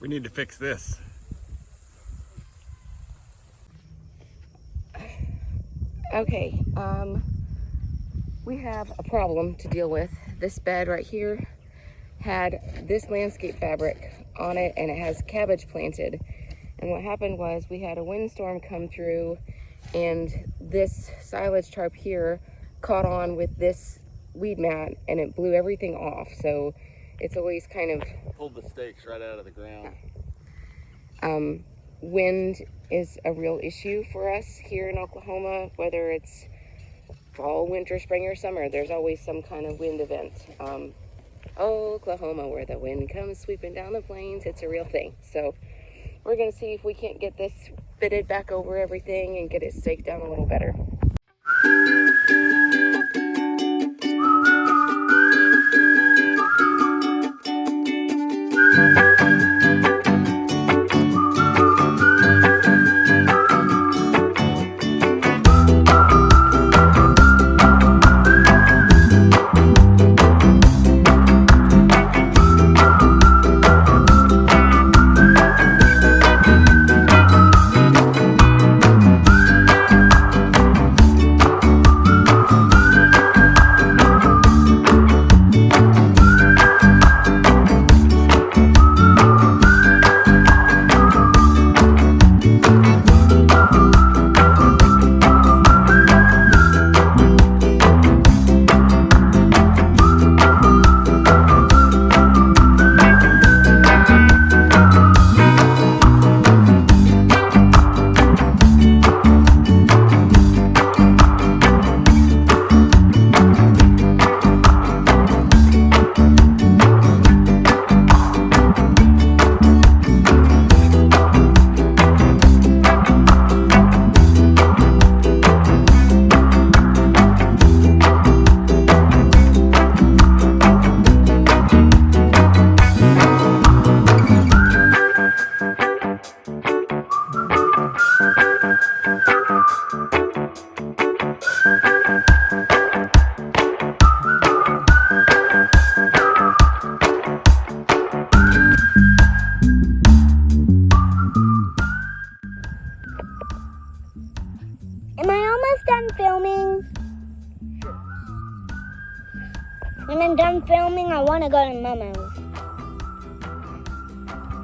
We need to fix this. Okay, we have a problem to deal with. This bed right here had this landscape fabric on it, and it has cabbage planted. And what happened was we had a windstorm come through, and this silage tarp here caught on with this weed mat, and it blew everything off. So it's always kind of Pulled the stakes right out of the ground. Wind is a real issue for us here in Oklahoma, whether it's fall, winter, spring, or summer. There's always some kind of wind event. Oklahoma, where the wind comes sweeping down the plains, it's a real thing. So we're gonna see if we can't get this fitted back over everything and get it staked down a little better. Am I almost done filming? When I'm done filming, I want to go to Momo's.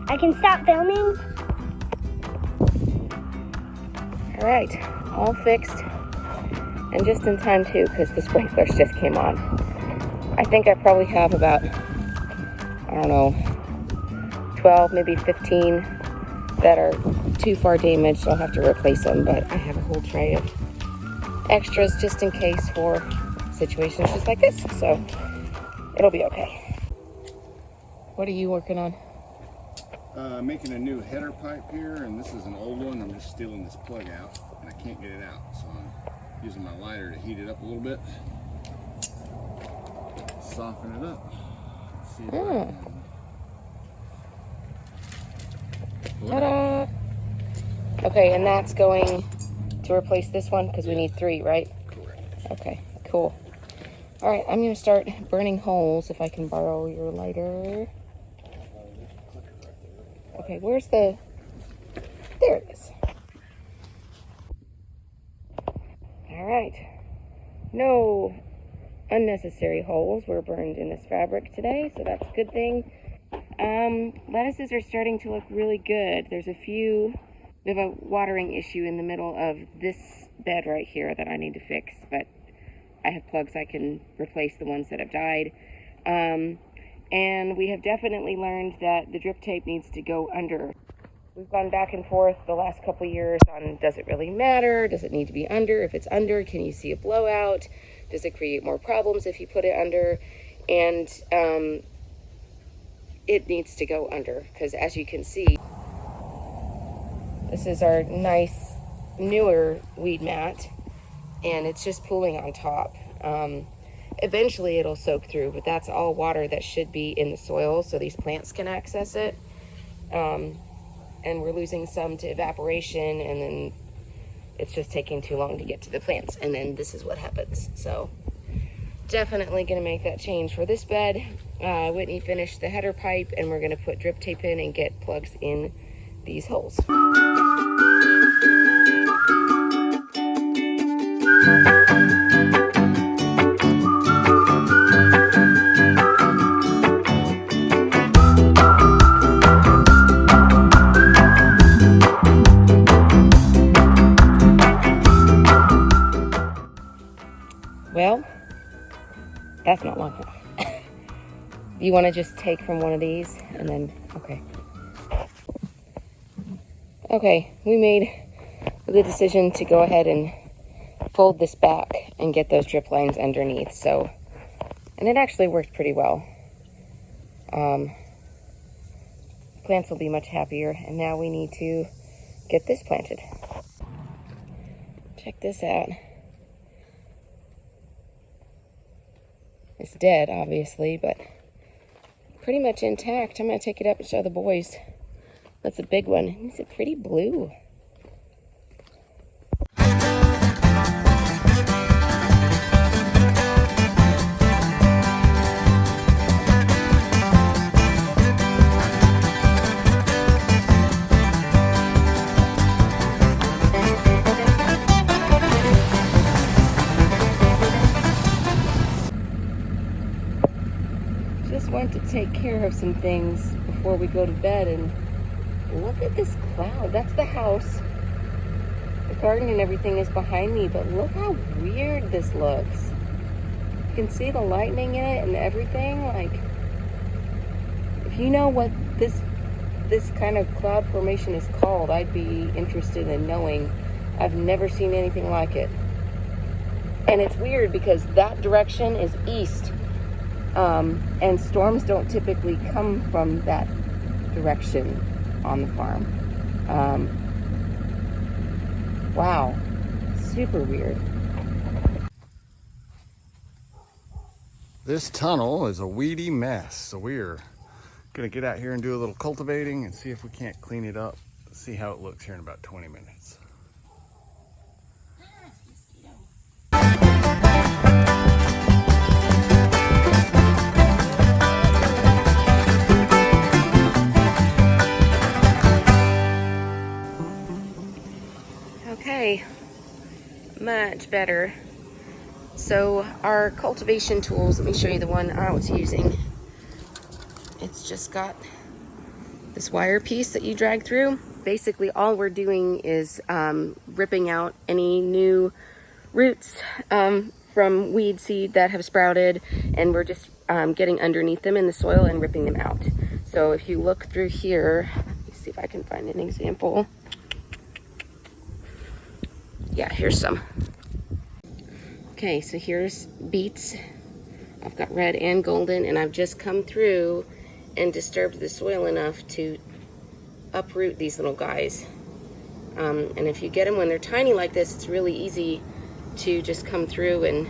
I can stop filming? All right, all fixed, and just in time too, because the sprinklers just came on. I think I probably have about, I don't know, 12, maybe 15 that are too far damaged, so I'll have to replace them, but I have a whole tray of extras just in case for situations just like this, so it'll be okay. What are you working on? Making a new header pipe here, and this is an old one. I'm just stealing this plug out, and I can't get it out, so I'm using my lighter to heat it up a little bit, soften it up. Let's see if I can... Ta-da! Okay, and that's going to replace this one because we need 3, right? Correct. Okay, cool. All right, I'm gonna start burning holes if I can borrow your lighter. Okay, where's the... There it is. All right. No unnecessary holes were burned in this fabric today, so that's a good thing. Lettuces are starting to look really good. There's a few... We have a watering issue in the middle of this bed right here that I need to fix, but I have plugs I can replace the ones that have died. And we have definitely learned that the drip tape needs to go under. We've gone back and forth the last couple years on, does it really matter? Does it need to be under? If it's under, can you see a blowout? Does it create more problems if you put it under? And it needs to go under, because as you can see, this is our nice newer weed mat, and it's just pooling on top. Eventually it'll soak through, but that's all water that should be in the soil so these plants can access it. And we're losing some to evaporation, and then it's just taking too long to get to the plants, and then this is what happens. So definitely gonna make that change for this bed. Whitney finished the header pipe, and we're going to put drip tape in and get plugs in these holes. Well, that's not long enough. You want to just take from one of these and then, okay. Okay, we made the decision to go ahead and fold this back and get those drip lines underneath. So, and it actually worked pretty well. Plants will be much happier, and now we need to get this planted. Check this out. It's dead, obviously, but pretty much intact. I'm going to take it up and show the boys. That's a big one. Is it pretty blue? Just want to take care of some things before we go to bed, and look at this cloud. That's the house. The garden and everything is behind me, but look how weird this looks. You can see the lightning in it and everything. Like, if you know what this kind of cloud formation is called, I'd be interested in knowing. I've never seen anything like it. And it's weird because that direction is east. And storms don't typically come from that direction on the farm. Wow, super weird. This tunnel is a weedy mess, so we're gonna get out here and do a little cultivating and see if we can't clean it up, see how it looks here in about 20 minutes. Okay, much better. So our cultivation tools, let me show you the one I was using. It's just got this wire piece that you drag through. Basically all we're doing is ripping out any new roots from weed seed that have sprouted, and we're just getting underneath them in the soil and ripping them out. So if you look through here, let me see if I can find an example. Yeah, here's some. Okay, so here's beets. I've got red and golden, and I've just come through and disturbed the soil enough to uproot these little guys. And if you get them when they're tiny like this, it's really easy to just come through and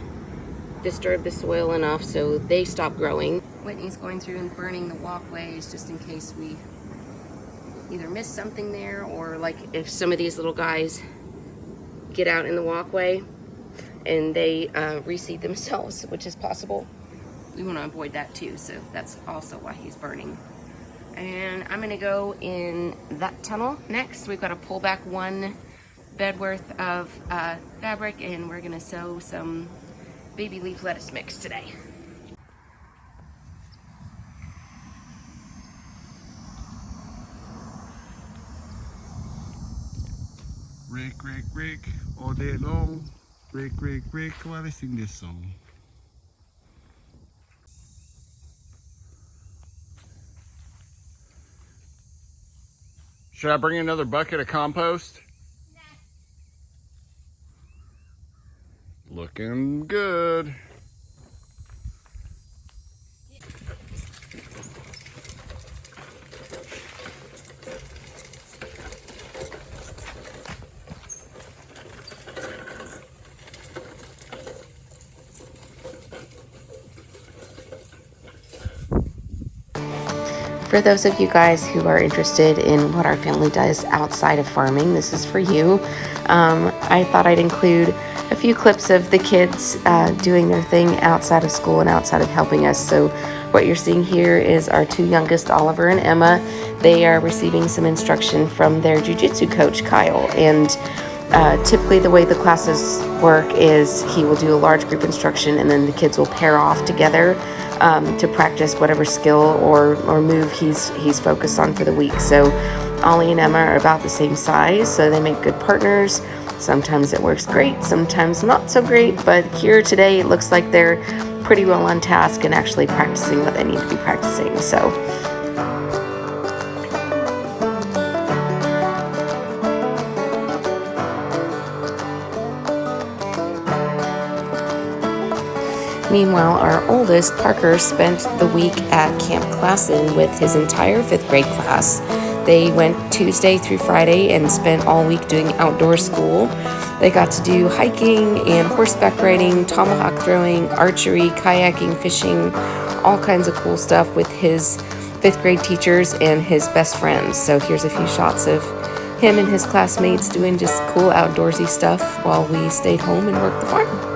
disturb the soil enough so they stop growing. Whitney's going through and burning the walkways just in case we either miss something there, or like if some of these little guys get out in the walkway and they reseed themselves, which is possible. We want to avoid that too, so that's also why he's burning. And I'm gonna go in that tunnel next. We've got to pull back one bed worth of fabric, and we're gonna sow some baby leaf lettuce mix today. Rake, rake, rake, all day long. Rake, rake, rake, while I sing this song. Should I bring another bucket of compost? No. Looking good. For those of you guys who are interested in what our family does outside of farming, this is for you. I thought I'd include a few clips of the kids doing their thing outside of school and outside of helping us. So what you're seeing here is our two youngest, Oliver and Emma. They are receiving some instruction from their jiu-jitsu coach, Kyle. And typically the way the classes work is he will do a large group instruction and then the kids will pair off together to practice whatever skill or move he's focused on for the week. So Ollie and Emma are about the same size, so they make good partners. Sometimes it works great, sometimes not so great, but here today it looks like they're pretty well on task and actually practicing what they need to be practicing. So meanwhile, our oldest, Parker, spent the week at Camp Klassen with his entire 5th grade class. They went Tuesday through Friday and spent all week doing outdoor school. They got to do hiking and horseback riding, tomahawk throwing, archery, kayaking, fishing, all kinds of cool stuff with his 5th grade teachers and his best friends. So here's a few shots of him and his classmates doing just cool outdoorsy stuff while we stayed home and worked the farm.